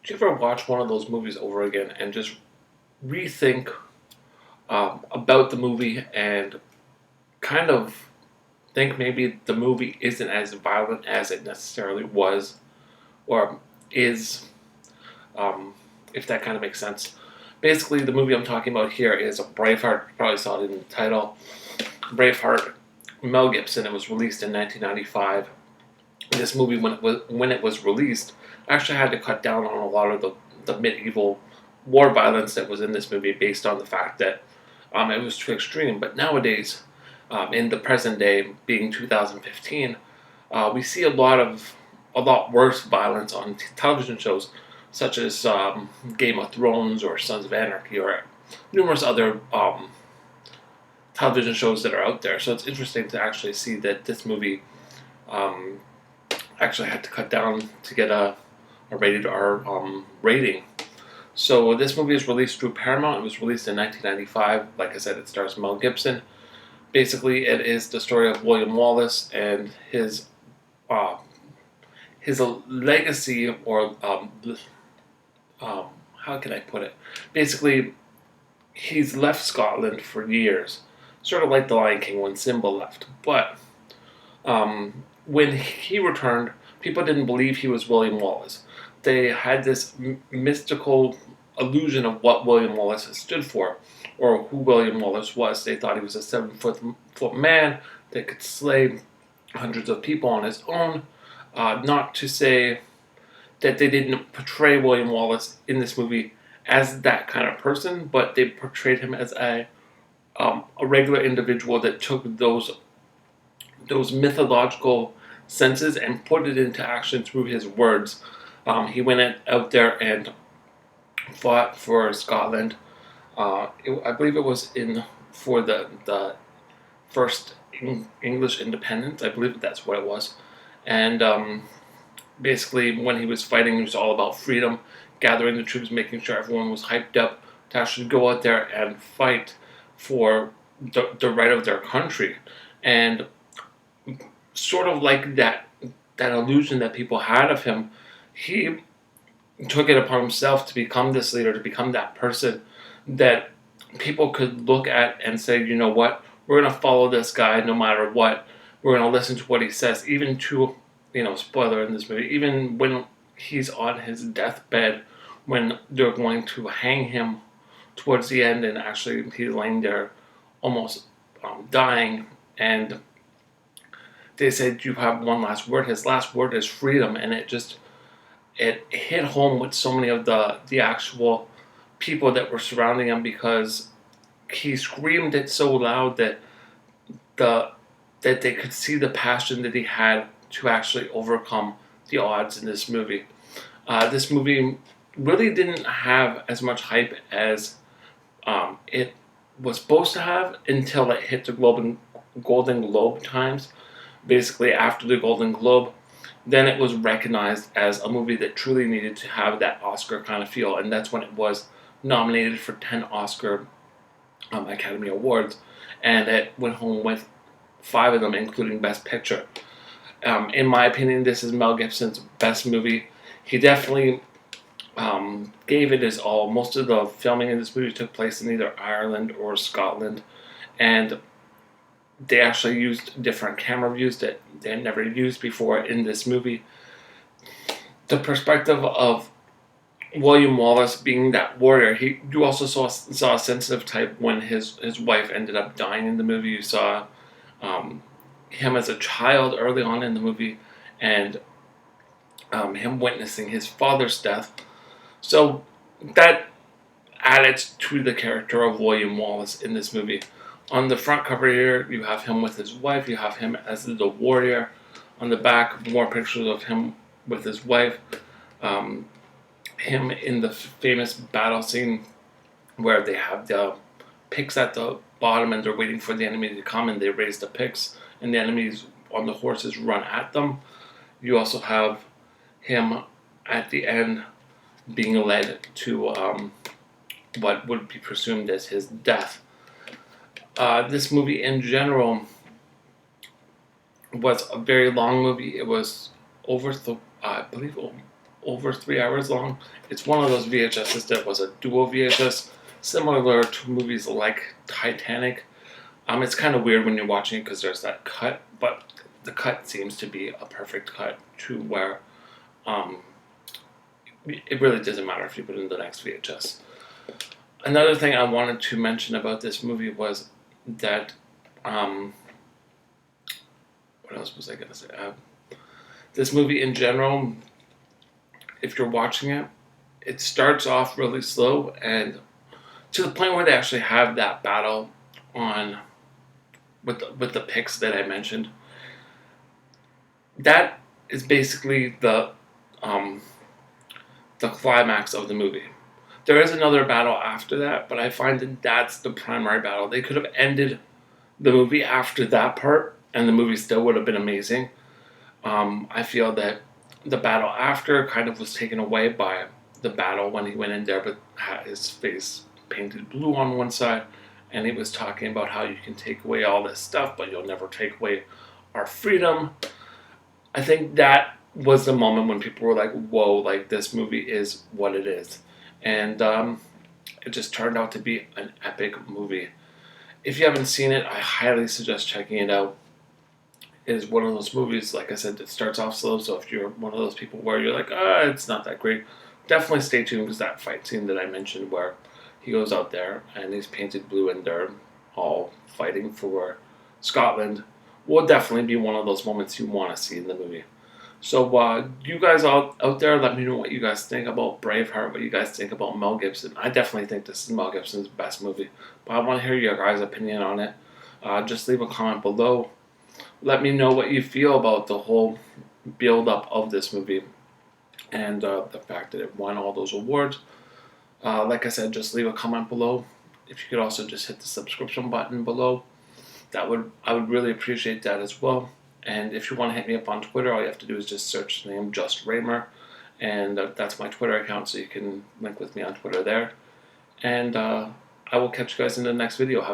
Do you ever watch one of those movies over again and just rethink about the movie and kind of think maybe the movie isn't as violent as it necessarily was or is, um, if that kind of makes sense? Basically, the movie I'm talking about here is Braveheart. You probably saw it in the title. Braveheart, Mel Gibson. It was released in 1995. This movie, when it was released, actually had to cut down on a lot of the medieval war violence that was in this movie, based on the fact that it was too extreme. But nowadays, in the present day, being 2015, we see a lot worse violence on television shows, such as Game of Thrones or Sons of Anarchy or numerous other television shows that are out there. So it's interesting to actually see that this movie um, actually had to cut down to get a rated R rating. So this movie is released through Paramount. It was released in 1995. Like I said, it stars Mel Gibson. Basically, it is the story of William Wallace and uh, his legacy, or how can I put it? Basically, he's left Scotland for years, sort of like the Lion King when Simba left. But when he returned, people didn't believe he was William Wallace. They had this mystical illusion of what William Wallace stood for, or who William Wallace was. They thought he was a 7 foot man that could slay hundreds of people on his own. Not to say that they didn't portray William Wallace in this movie as that kind of person, but they portrayed him as a regular individual that took those mythological senses and put it into action through his words. He went out there and fought for Scotland. I believe it was in for the first English independence. I believe that's what it was. And basically, when he was fighting, it was all about freedom, gathering the troops, making sure everyone was hyped up to actually go out there and fight for the right of their country. And sort of like that illusion that people had of him, he took it upon himself to become this leader, to become that person that people could look at and say, you know what, we're going to follow this guy no matter what. We're going to listen to what he says, even to, spoiler in this movie, even when he's on his deathbed, when they're going to hang him towards the end, and actually he's laying there almost dying, and they said, you have one last word. His last word is freedom, and it hit home with so many of the actual people that were surrounding him, because he screamed it so loud that the that they could see the passion that he had to actually overcome the odds in this movie. This movie really didn't have as much hype as it was supposed to have until it hit the Golden Globe times. Basically, after the Golden Globe, then it was recognized as a movie that truly needed to have that Oscar kind of feel, and that's when it was nominated for 10 Oscar Academy Awards, and it went home with 5 of them, including Best Picture. In my opinion, this is Mel Gibson's best movie. He definitely gave it his all. Most of the filming in this movie took place in either Ireland or Scotland, and they actually used different camera views that they had never used before in this movie. The perspective of William Wallace being that warrior, you also saw a sensitive type when his wife ended up dying in the movie. You saw him as a child early on in the movie, and him witnessing his father's death. So that added to the character of William Wallace in this movie. On the front cover here, you have him with his wife. You have him as the warrior. On the back, more pictures of him with his wife. Him in the famous battle scene where they have the picks at the bottom and they're waiting for the enemy to come, and they raise the picks and the enemies on the horses run at them. You also have him at the end being led to what would be presumed as his death. This movie in general was a very long movie. It was over, I believe, over 3 hours long. It's one of those VHSs that was a dual VHS, similar to movies like Titanic. It's kind of weird when you're watching it because there's that cut, but the cut seems to be a perfect cut to where um, it really doesn't matter if you put it in the next VHS. Another thing I wanted to mention about this movie was that, what else was I going to say? This movie in general, if you're watching it, it starts off really slow, and to the point where they actually have that battle on with the pics that I mentioned. That is basically the climax of the movie. There is another battle after that, but I find that that's the primary battle. They could have ended the movie after that part, and the movie still would have been amazing. I feel that the battle after kind of was taken away by the battle when he went in there but had his face painted blue on one side, and he was talking about how you can take away all this stuff, but you'll never take away our freedom. I think that was the moment when people were like, whoa, like this movie is what it is. And it just turned out to be an epic movie. If you haven't seen it, I highly suggest checking it out. It is one of those movies, like I said, that starts off slow, so if you're one of those people where you're like, it's not that great, definitely stay tuned, because that fight scene that I mentioned where he goes out there and he's painted blue and they're all fighting for Scotland will definitely be one of those moments you want to see in the movie. So you guys out there, let me know what you guys think about Braveheart, what you guys think about Mel Gibson. I definitely think this is Mel Gibson's best movie, but I want to hear your guys' opinion on it. Just leave a comment below. Let me know what you feel about the whole build-up of this movie and the fact that it won all those awards. Like I said, just leave a comment below. If you could also just hit the subscription button below, I would really appreciate that as well. And if you want to hit me up on Twitter, all you have to do is just search the name Just Raymer, and that's my Twitter account, so you can link with me on Twitter there. And I will catch you guys in the next video.